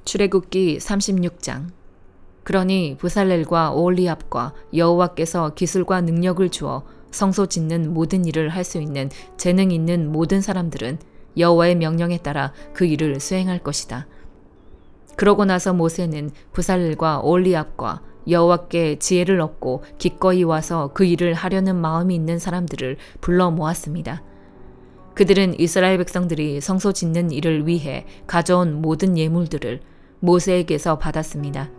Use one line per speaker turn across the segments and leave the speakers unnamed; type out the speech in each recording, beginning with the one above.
출애굽기 36장. 그러니 브살렐과 오홀리압과 여호와께서 기술과 능력을 주어 성소 짓는 모든 일을 할 수 있는 재능 있는 모든 사람들은 여호와의 명령에 따라 그 일을 수행할 것이다. 그러고 나서 모세는 브살렐과 오홀리압과 여호와께 지혜를 얻고 기꺼이 와서 그 일을 하려는 마음이 있는 사람들을 불러 모았습니다. 그들은 이스라엘 백성들이 성소 짓는 일을 위해 가져온 모든 예물들을 모세에게서 받았습니다.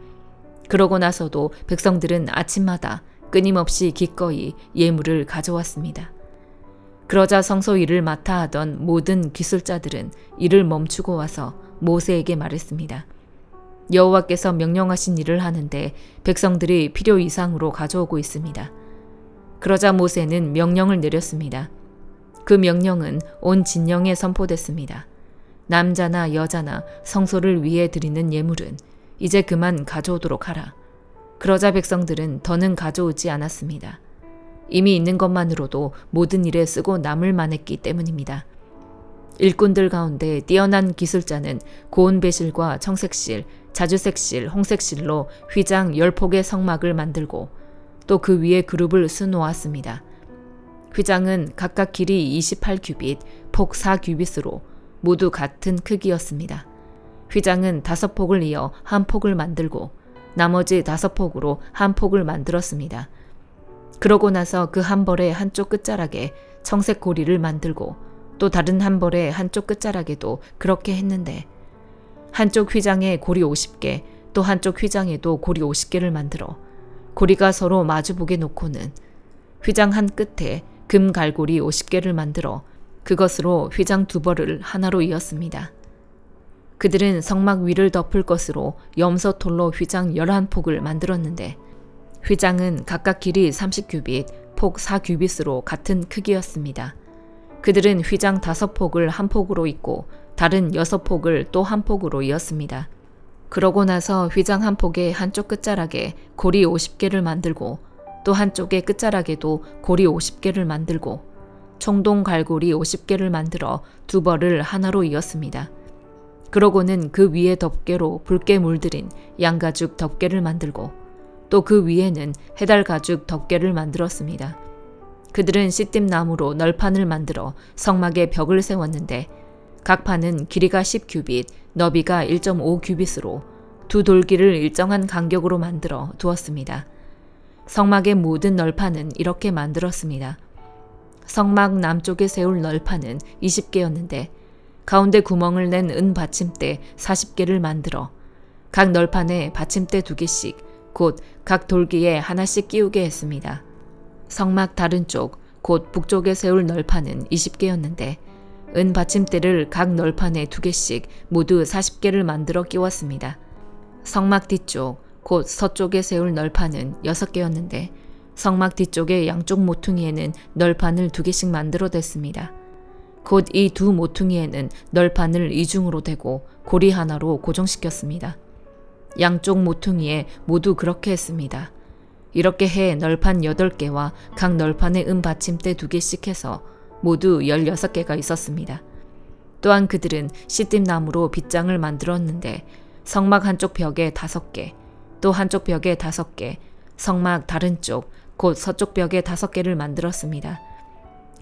그러고 나서도 백성들은 아침마다 끊임없이 기꺼이 예물을 가져왔습니다. 그러자 성소 일을 맡아 하던 모든 기술자들은 일을 멈추고 와서 모세에게 말했습니다. 여호와께서 명령하신 일을 하는데 백성들이 필요 이상으로 가져오고 있습니다. 그러자 모세는 명령을 내렸습니다. 그 명령은 온 진영에 선포됐습니다. 남자나 여자나 성소를 위해 드리는 예물은 이제 그만 가져오도록 하라. 그러자 백성들은 더는 가져오지 않았습니다. 이미 있는 것만으로도 모든 일에 쓰고 남을 만했기 때문입니다. 일꾼들 가운데 뛰어난 기술자는 고운 배실과 청색실, 자주색실, 홍색실로 휘장 10폭의 성막을 만들고 또 그 위에 그룹을 수놓았습니다. 휘장은 각각 길이 28규빗, 폭 4규빗으로 모두 같은 크기였습니다. 휘장은 5폭을 이어 한 폭을 만들고 나머지 5폭으로 한 폭을 만들었습니다. 그러고 나서 그 한 벌의 한쪽 끝자락에 청색 고리를 만들고 또 다른 한 벌의 한쪽 끝자락에도 그렇게 했는데 한쪽 휘장에 고리 50개, 또 한쪽 휘장에도 고리 50개를 만들어 고리가 서로 마주보게 놓고는 휘장 한 끝에 금 갈고리 50개를 만들어 그것으로 휘장 2벌을 하나로 이었습니다. 그들은 성막 위를 덮을 것으로 염소톨로 휘장 11폭을 만들었는데 휘장은 각각 길이 30규빗, 폭 4규빗으로 같은 크기였습니다. 그들은 휘장 5폭을 한 폭으로 잇고 다른 6폭을 또 한 폭으로 이었습니다. 그러고 나서 휘장 한 폭의 한쪽 끝자락에 고리 50개를 만들고 또 한쪽의 끝자락에도 고리 50개를 만들고 청동 갈고리 50개를 만들어 2벌을 하나로 이었습니다. 그러고는 그 위에 덮개로 붉게 물들인 양가죽 덮개를 만들고 또 그 위에는 해달 가죽 덮개를 만들었습니다. 그들은 시띠나무로 널판을 만들어 성막에 벽을 세웠는데 각 판은 길이가 10규빗, 너비가 1.5규빗으로 두 돌기를 일정한 간격으로 만들어 두었습니다. 성막의 모든 널판은 이렇게 만들었습니다. 성막 남쪽에 세울 널판은 20개였는데 가운데 구멍을 낸 은 받침대 40개를 만들어 각 널판에 받침대 2개씩 곧 각 돌기에 하나씩 끼우게 했습니다. 성막 다른 쪽, 곧 북쪽에 세울 널판은 20개였는데 은 받침대를 각 널판에 2개씩 모두 40개를 만들어 끼웠습니다. 성막 뒤쪽, 곧 서쪽에 세울 널판은 6개였는데 성막 뒤쪽의 양쪽 모퉁이에는 널판을 2개씩 만들어 댔습니다. 곧 이 2 모퉁이에는 널판을 이중으로 대고 고리 하나로 고정시켰습니다. 양쪽 모퉁이에 모두 그렇게 했습니다. 이렇게 해 널판 8개와 각 널판에 은 받침대 2개씩 해서 모두 16개가 있었습니다. 또한 그들은 시띠나무로 빗장을 만들었는데 성막 한쪽 벽에 5개, 또 한쪽 벽에 5개, 성막 다른 쪽, 곧 서쪽 벽에 5개를 만들었습니다.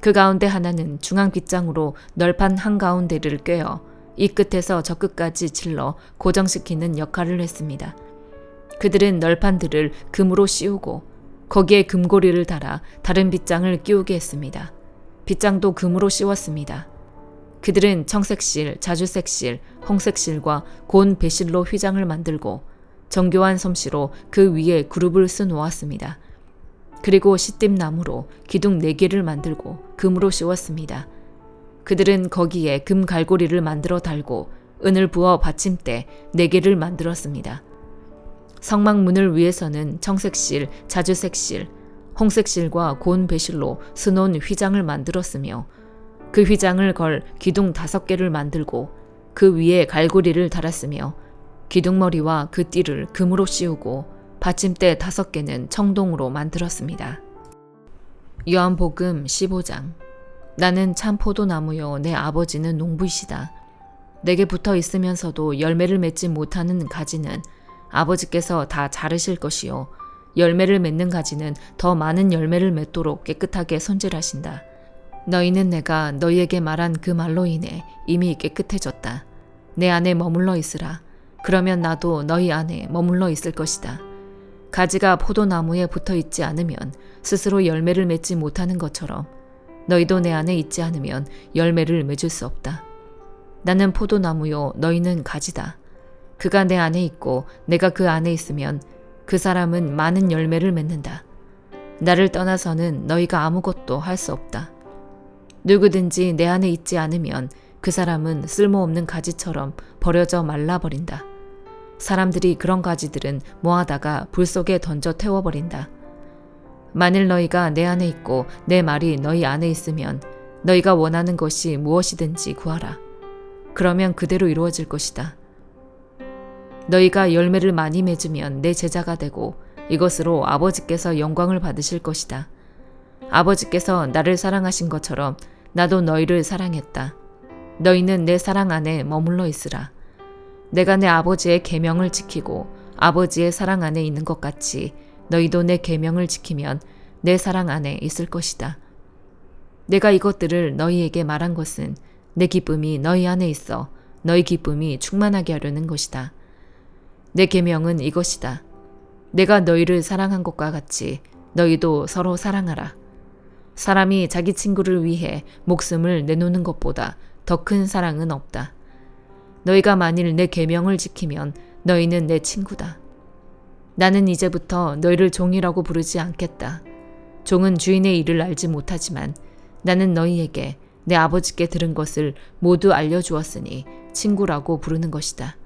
그 가운데 하나는 중앙 빗장으로 널판 한가운데를 꿰어 이 끝에서 저 끝까지 질러 고정시키는 역할을 했습니다. 그들은 널판들을 금으로 씌우고 거기에 금고리를 달아 다른 빗장을 끼우게 했습니다. 빗장도 금으로 씌웠습니다. 그들은 청색실, 자주색실, 홍색실과 고운 배실로 휘장을 만들고 정교한 솜씨로 그 위에 그룹을 쓰놓았습니다. 그리고 시띠나무로 기둥 4개를 만들고 금으로 씌웠습니다. 그들은 거기에 금 갈고리를 만들어 달고 은을 부어 받침대 4개를 만들었습니다. 성막 문을 위해서는 청색실, 자주색실, 홍색실과 고운 배실로 수놓은 휘장을 만들었으며 그 휘장을 걸 기둥 5개를 만들고 그 위에 갈고리를 달았으며 기둥머리와 그 띠를 금으로 씌우고 받침대 5개는 청동으로 만들었습니다. 요한복음 15장. 나는 참 포도나무요 내 아버지는 농부이시다. 내게 붙어 있으면서도 열매를 맺지 못하는 가지는 아버지께서 다 자르실 것이요. 열매를 맺는 가지는 더 많은 열매를 맺도록 깨끗하게 손질하신다. 너희는 내가 너희에게 말한 그 말로 인해 이미 깨끗해졌다. 내 안에 머물러 있으라. 그러면 나도 너희 안에 머물러 있을 것이다. 가지가 포도나무에 붙어 있지 않으면 스스로 열매를 맺지 못하는 것처럼 너희도 내 안에 있지 않으면 열매를 맺을 수 없다. 나는 포도나무요, 너희는 가지다. 그가 내 안에 있고 내가 그 안에 있으면 그 사람은 많은 열매를 맺는다. 나를 떠나서는 너희가 아무것도 할 수 없다. 누구든지 내 안에 있지 않으면 그 사람은 쓸모없는 가지처럼 버려져 말라버린다. 사람들이 그런 가지들은 모아다가 불 속에 던져 태워버린다. 만일 너희가 내 안에 있고 내 말이 너희 안에 있으면 너희가 원하는 것이 무엇이든지 구하라. 그러면 그대로 이루어질 것이다. 너희가 열매를 많이 맺으면 내 제자가 되고 이것으로 아버지께서 영광을 받으실 것이다. 아버지께서 나를 사랑하신 것처럼 나도 너희를 사랑했다. 너희는 내 사랑 안에 머물러 있으라. 내가 내 아버지의 계명을 지키고 아버지의 사랑 안에 있는 것 같이 너희도 내 계명을 지키면 내 사랑 안에 있을 것이다. 내가 이것들을 너희에게 말한 것은 내 기쁨이 너희 안에 있어 너희 기쁨이 충만하게 하려는 것이다. 내 계명은 이것이다. 내가 너희를 사랑한 것과 같이 너희도 서로 사랑하라. 사람이 자기 친구를 위해 목숨을 내놓는 것보다 더 큰 사랑은 없다. 너희가 만일 내 계명을 지키면 너희는 내 친구다. 나는 이제부터 너희를 종이라고 부르지 않겠다. 종은 주인의 일을 알지 못하지만 나는 너희에게 내 아버지께 들은 것을 모두 알려주었으니 친구라고 부르는 것이다.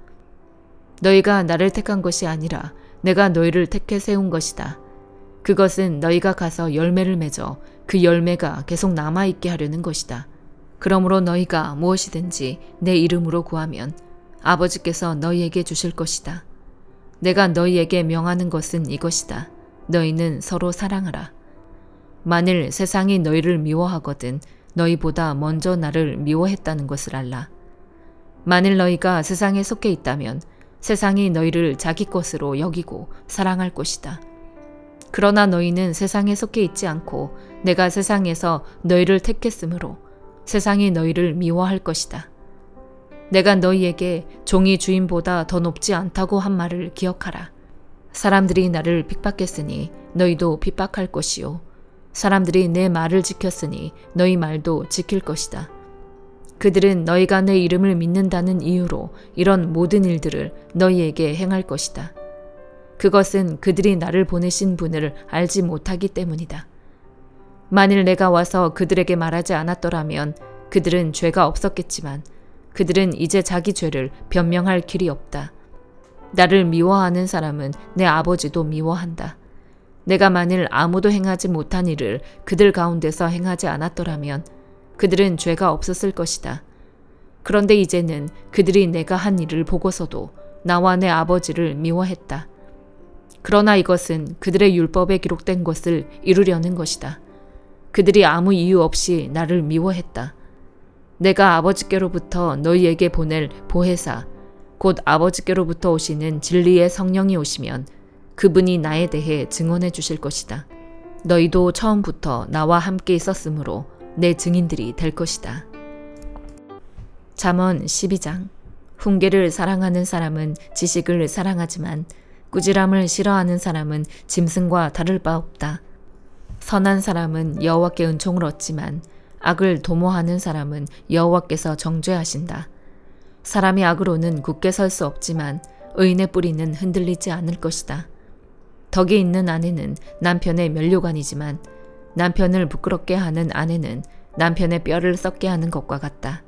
너희가 나를 택한 것이 아니라 내가 너희를 택해 세운 것이다. 그것은 너희가 가서 열매를 맺어 그 열매가 계속 남아있게 하려는 것이다. 그러므로 너희가 무엇이든지 내 이름으로 구하면 아버지께서 너희에게 주실 것이다. 내가 너희에게 명하는 것은 이것이다. 너희는 서로 사랑하라. 만일 세상이 너희를 미워하거든 너희보다 먼저 나를 미워했다는 것을 알라. 만일 너희가 세상에 속해 있다면 세상이 너희를 자기 것으로 여기고 사랑할 것이다. 그러나 너희는 세상에 속해 있지 않고 내가 세상에서 너희를 택했으므로 세상이 너희를 미워할 것이다. 내가 너희에게 종이 주인보다 더 높지 않다고 한 말을 기억하라. 사람들이 나를 핍박했으니 너희도 핍박할 것이요. 사람들이 내 말을 지켰으니 너희 말도 지킬 것이다. 그들은 너희가 내 이름을 믿는다는 이유로 이런 모든 일들을 너희에게 행할 것이다. 그것은 그들이 나를 보내신 분을 알지 못하기 때문이다. 만일 내가 와서 그들에게 말하지 않았더라면 그들은 죄가 없었겠지만 그들은 이제 자기 죄를 변명할 길이 없다. 나를 미워하는 사람은 내 아버지도 미워한다. 내가 만일 아무도 행하지 못한 일을 그들 가운데서 행하지 않았더라면 그들은 죄가 없었을 것이다. 그런데 이제는 그들이 내가 한 일을 보고서도 나와 내 아버지를 미워했다. 그러나 이것은 그들의 율법에 기록된 것을 이루려는 것이다. 그들이 아무 이유 없이 나를 미워했다. 내가 아버지께로부터 너희에게 보낼 보혜사, 곧 아버지께로부터 오시는 진리의 성령이 오시면 그분이 나에 대해 증언해 주실 것이다. 너희도 처음부터 나와 함께 있었으므로 내 증인들이 될 것이다. 잠언 12장. 훈계를 사랑하는 사람은 지식을 사랑하지만 꾸지람을 싫어하는 사람은 짐승과 다를 바 없다. 선한 사람은 여호와께 은총을 얻지만 악을 도모하는 사람은 여호와께서 정죄하신다. 사람이 악으로는 굳게 설 수 없지만 의인의 뿌리는 흔들리지 않을 것이다. 덕이 있는 아내는 남편의 면류관이지만 남편을 부끄럽게 하는 아내는 남편의 뼈를 썩게 하는 것과 같다.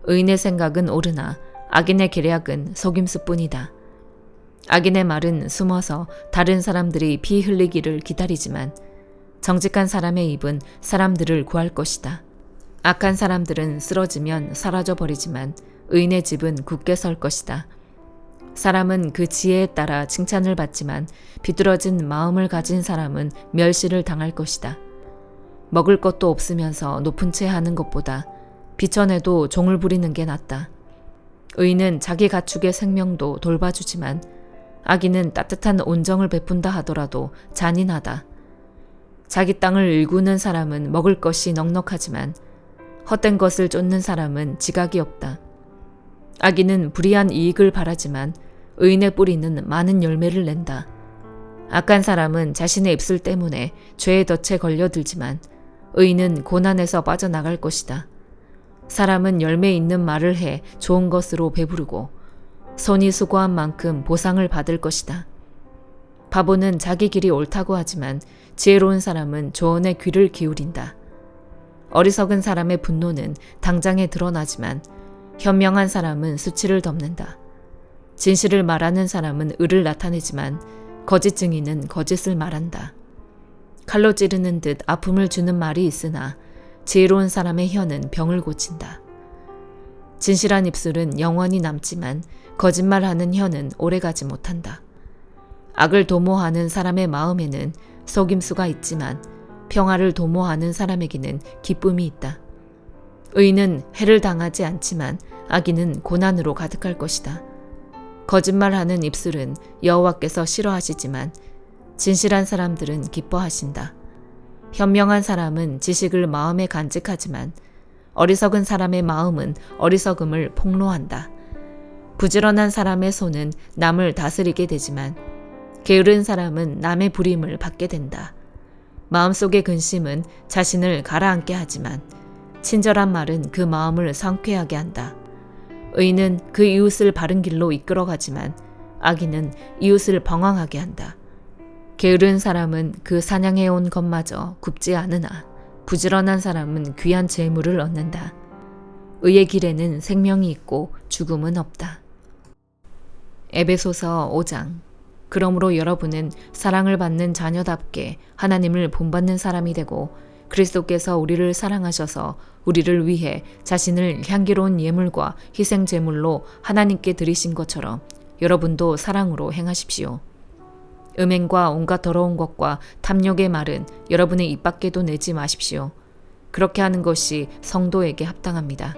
의인의 생각은 옳으나 악인의 계략은 속임수뿐이다. 악인의 말은 숨어서 다른 사람들이 피 흘리기를 기다리지만 정직한 사람의 입은 사람들을 구할 것이다. 악한 사람들은 쓰러지면 사라져 버리지만 의인의 집은 굳게 설 것이다. 사람은 그 지혜에 따라 칭찬을 받지만 비뚤어진 마음을 가진 사람은 멸시를 당할 것이다. 먹을 것도 없으면서 높은 채 하는 것보다 비천해도 종을 부리는 게 낫다. 의인은 자기 가축의 생명도 돌봐주지만 악인은 따뜻한 온정을 베푼다 하더라도 잔인하다. 자기 땅을 일구는 사람은 먹을 것이 넉넉하지만 헛된 것을 쫓는 사람은 지각이 없다. 악인은 불의한 이익을 바라지만 의인의 뿌리는 많은 열매를 낸다. 악한 사람은 자신의 입술 때문에 죄의 덫에 걸려들지만 의인은 고난에서 빠져나갈 것이다. 사람은 열매 있는 말을 해 좋은 것으로 배부르고 손이 수고한 만큼 보상을 받을 것이다. 바보는 자기 길이 옳다고 하지만 지혜로운 사람은 조언에 귀를 기울인다. 어리석은 사람의 분노는 당장에 드러나지만 현명한 사람은 수치를 덮는다. 진실을 말하는 사람은 의를 나타내지만 거짓 증인은 거짓을 말한다. 칼로 찌르는 듯 아픔을 주는 말이 있으나 지혜로운 사람의 혀는 병을 고친다. 진실한 입술은 영원히 남지만 거짓말하는 혀는 오래가지 못한다. 악을 도모하는 사람의 마음에는 속임수가 있지만 평화를 도모하는 사람에게는 기쁨이 있다. 의인은 해를 당하지 않지만 악인은 고난으로 가득할 것이다. 거짓말하는 입술은 여호와께서 싫어하시지만 진실한 사람들은 기뻐하신다. 현명한 사람은 지식을 마음에 간직하지만 어리석은 사람의 마음은 어리석음을 폭로한다. 부지런한 사람의 손은 남을 다스리게 되지만 게으른 사람은 남의 부림을 받게 된다. 마음속의 근심은 자신을 가라앉게 하지만 친절한 말은 그 마음을 상쾌하게 한다. 의인은 그 이웃을 바른 길로 이끌어가지만 악인은 이웃을 방황하게 한다. 게으른 사람은 그 사냥해온 것마저 굽지 않으나 부지런한 사람은 귀한 재물을 얻는다. 의의 길에는 생명이 있고 죽음은 없다. 에베소서 5장. 그러므로 여러분은 사랑을 받는 자녀답게 하나님을 본받는 사람이 되고 그리스도께서 우리를 사랑하셔서 우리를 위해 자신을 향기로운 예물과 희생 제물로 하나님께 드리신 것처럼 여러분도 사랑으로 행하십시오. 음행과 온갖 더러운 것과 탐욕의 말은 여러분의 입 밖에도 내지 마십시오. 그렇게 하는 것이 성도에게 합당합니다.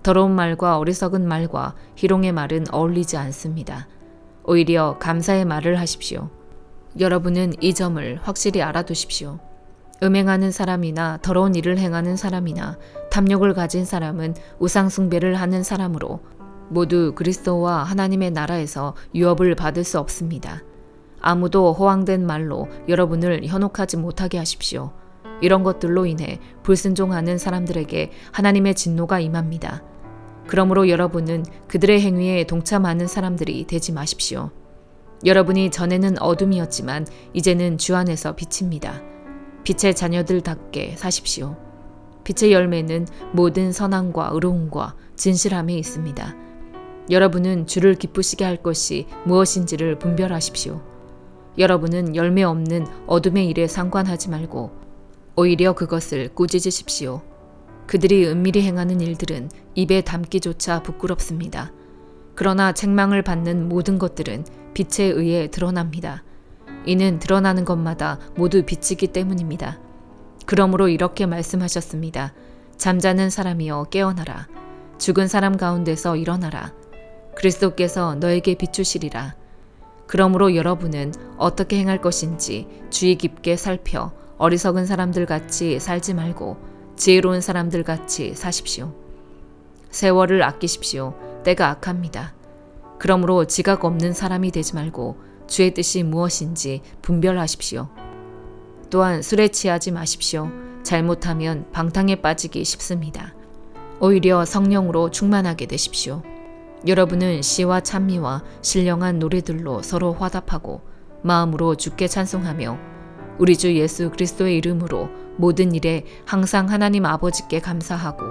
더러운 말과 어리석은 말과 희롱의 말은 어울리지 않습니다. 오히려 감사의 말을 하십시오. 여러분은 이 점을 확실히 알아두십시오. 음행하는 사람이나 더러운 일을 행하는 사람이나 탐욕을 가진 사람은 우상 숭배를 하는 사람으로 모두 그리스도와 하나님의 나라에서 유업을 받을 수 없습니다. 아무도 허황된 말로 여러분을 현혹하지 못하게 하십시오. 이런 것들로 인해 불순종하는 사람들에게 하나님의 진노가 임합니다. 그러므로 여러분은 그들의 행위에 동참하는 사람들이 되지 마십시오. 여러분이 전에는 어둠이었지만 이제는 주 안에서 빛입니다. 빛의 자녀들답게 사십시오. 빛의 열매는 모든 선함과 의로움과 진실함에 있습니다. 여러분은 주를 기쁘시게 할 것이 무엇인지를 분별하십시오. 여러분은 열매 없는 어둠의 일에 상관하지 말고 오히려 그것을 꾸짖으십시오. 그들이 은밀히 행하는 일들은 입에 담기조차 부끄럽습니다. 그러나 책망을 받는 모든 것들은 빛에 의해 드러납니다. 이는 드러나는 것마다 모두 빛이기 때문입니다. 그러므로 이렇게 말씀하셨습니다. 잠자는 사람이여 깨어나라. 죽은 사람 가운데서 일어나라. 그리스도께서 너에게 비추시리라. 그러므로 여러분은 어떻게 행할 것인지 주의 깊게 살펴 어리석은 사람들 같이 살지 말고 지혜로운 사람들 같이 사십시오. 세월을 아끼십시오. 때가 악합니다. 그러므로 지각 없는 사람이 되지 말고 주의 뜻이 무엇인지 분별하십시오. 또한 술에 취하지 마십시오. 잘못하면 방탕에 빠지기 쉽습니다. 오히려 성령으로 충만하게 되십시오. 여러분은 시와 찬미와 신령한 노래들로 서로 화답하고 마음으로 주께 찬송하며 우리 주 예수 그리스도의 이름으로 모든 일에 항상 하나님 아버지께 감사하고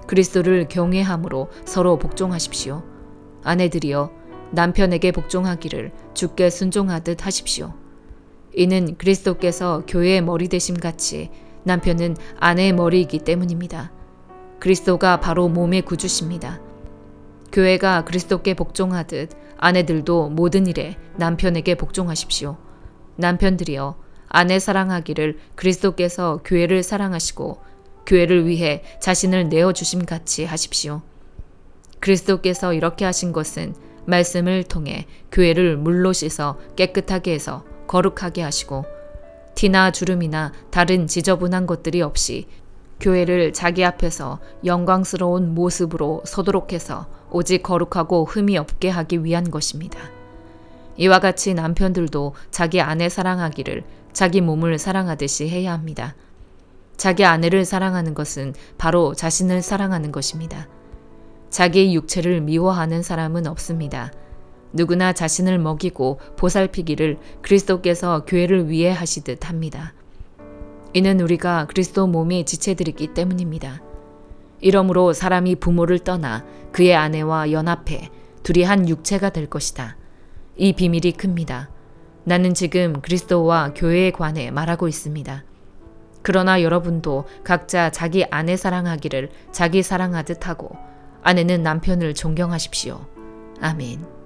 그리스도를 경외함으로 서로 복종하십시오. 아내들이여 남편에게 복종하기를 주께 순종하듯 하십시오. 이는 그리스도께서 교회의 머리 되심 같이 남편은 아내의 머리이기 때문입니다. 그리스도가 바로 몸의 구주십니다. 교회가 그리스도께 복종하듯 아내들도 모든 일에 남편에게 복종하십시오. 남편들이여 아내 사랑하기를 그리스도께서 교회를 사랑하시고 교회를 위해 자신을 내어주심 같이 하십시오. 그리스도께서 이렇게 하신 것은 말씀을 통해 교회를 물로 씻어 깨끗하게 해서 거룩하게 하시고 티나 주름이나 다른 지저분한 것들이 없이 교회를 자기 앞에서 영광스러운 모습으로 서도록 해서 오직 거룩하고 흠이 없게 하기 위한 것입니다. 이와 같이 남편들도 자기 아내 사랑하기를 자기 몸을 사랑하듯이 해야 합니다. 자기 아내를 사랑하는 것은 바로 자신을 사랑하는 것입니다. 자기의 육체를 미워하는 사람은 없습니다. 누구나 자신을 먹이고 보살피기를 그리스도께서 교회를 위해 하시듯 합니다. 이는 우리가 그리스도 몸의 지체들이기 때문입니다. 이러므로 사람이 부모를 떠나 그의 아내와 연합해 둘이 한 육체가 될 것이다. 이 비밀이 큽니다. 나는 지금 그리스도와 교회에 관해 말하고 있습니다. 그러나 여러분도 각자 자기 아내 사랑하기를 자기 사랑하듯 하고 아내는 남편을 존경하십시오. 아멘.